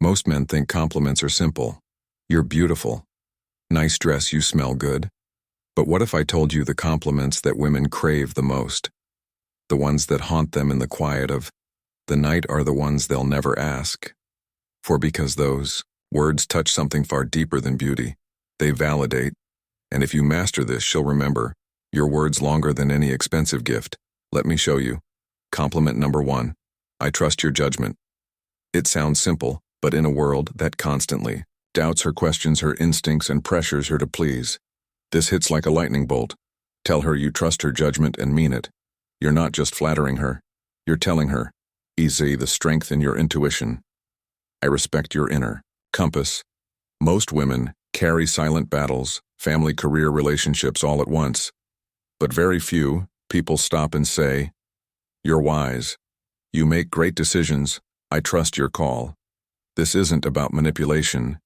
Most men think compliments are simple. You're beautiful. Nice dress, you smell good. But what if I told you the compliments that women crave the most? The ones that haunt them in the quiet of the night are the ones they'll never ask. For because those words touch something far deeper than beauty, they validate, and if you master this, she'll remember your words longer than any expensive gift. Let me show you. Compliment number 1. I trust your judgment. It sounds simple, but in a world that constantly doubts her, questions her instincts, and pressures her to please, this hits like a lightning bolt. Tell her you trust her judgment and mean it. You're not just flattering her. You're telling her, easy, the strength in your intuition. I respect your inner compass. Most women carry silent battles, family, career, relationships all at once. But very few people stop and say, you're wise. You make great decisions. I trust your call. This isn't about manipulation.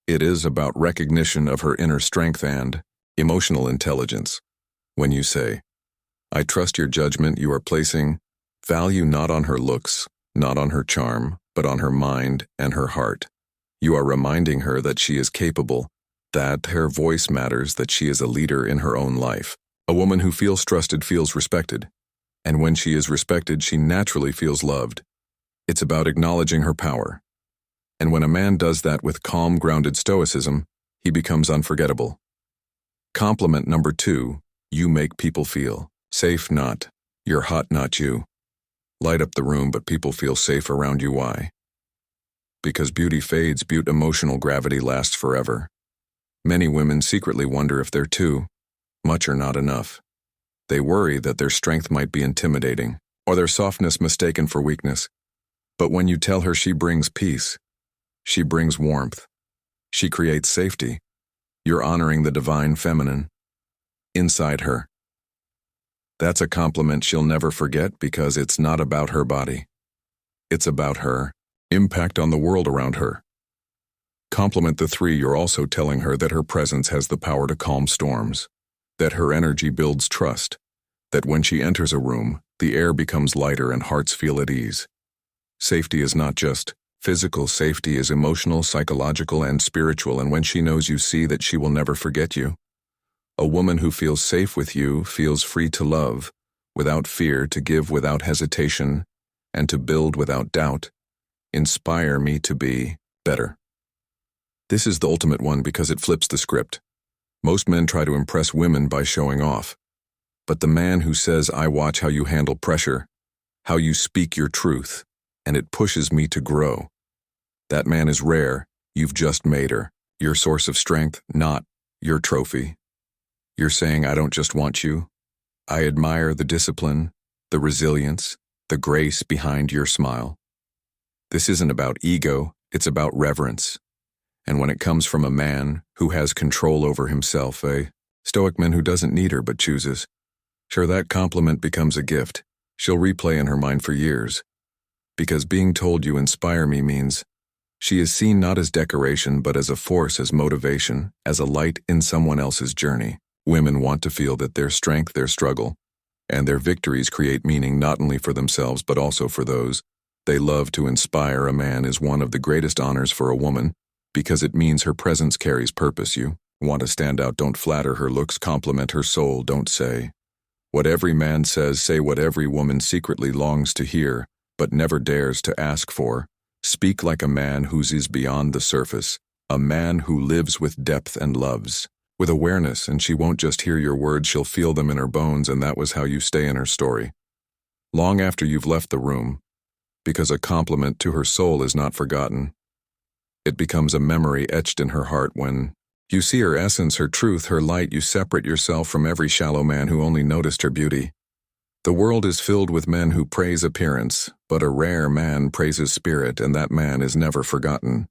It is about recognition of her inner strength and emotional intelligence. When you say, I trust your judgment, you are placing value not on her looks, not on her charm, but on her mind and her heart. You are reminding her that she is capable, that her voice matters, that she is a leader in her own life. A woman who feels trusted feels respected. And when she is respected, she naturally feels loved. It's about acknowledging her power. And when a man does that with calm, grounded stoicism, he becomes unforgettable. Compliment number 2, you make people feel safe, not you're hot, not you. Light up the room, but people feel safe around you. Why? Because beauty fades, emotional gravity lasts forever. Many women secretly wonder if they're too much or not enough. They worry that their strength might be intimidating, or their softness mistaken for weakness. But when you tell her she brings peace, she brings warmth, she creates safety, you're honoring the divine feminine inside her. That's a compliment she'll never forget because it's not about her body. It's about her impact on the world around her. Compliment the 3, you're also telling her that her presence has the power to calm storms, that her energy builds trust, that when she enters a room, the air becomes lighter and hearts feel at ease. Safety is not just physical, safety is emotional, psychological, and spiritual, and when she knows you see that she will never forget you. A woman who feels safe with you feels free to love, without fear, to give without hesitation, and to build without doubt. Inspire me to be better. This is the ultimate one because it flips the script. Most men try to impress women by showing off. But the man who says, I watch how you handle pressure, how you speak your truth, and it pushes me to grow. That man is rare. You've just made her your source of strength, not your trophy. You're saying, I don't just want you. I admire the discipline, the resilience, the grace behind your smile. This isn't about ego, it's about reverence. And when it comes from a man who has control over himself, a stoic man who doesn't need her but chooses, sure, that compliment becomes a gift she'll replay in her mind for years. Because being told you inspire me means she is seen not as decoration but as a force, as motivation, as a light in someone else's journey. Women want to feel that their strength, their struggle, and their victories create meaning not only for themselves but also for those they love. To inspire a man is one of the greatest honors for a woman because it means her presence carries purpose. You want to stand out, don't flatter her looks, compliment her soul. Don't say what every man says, say what every woman secretly longs to hear but never dares to ask for. Speak like a man whose is beyond the surface, a man who lives with depth and loves with awareness, and she won't just hear your words, she'll feel them in her bones, and that was how you stay in her story long after you've left the room, because a compliment to her soul is not forgotten. It becomes a memory etched in her heart. When you see her essence, her truth, her light, you separate yourself from every shallow man who only noticed her beauty. The world is filled with men who praise appearance, but a rare man praises spirit, and that man is never forgotten.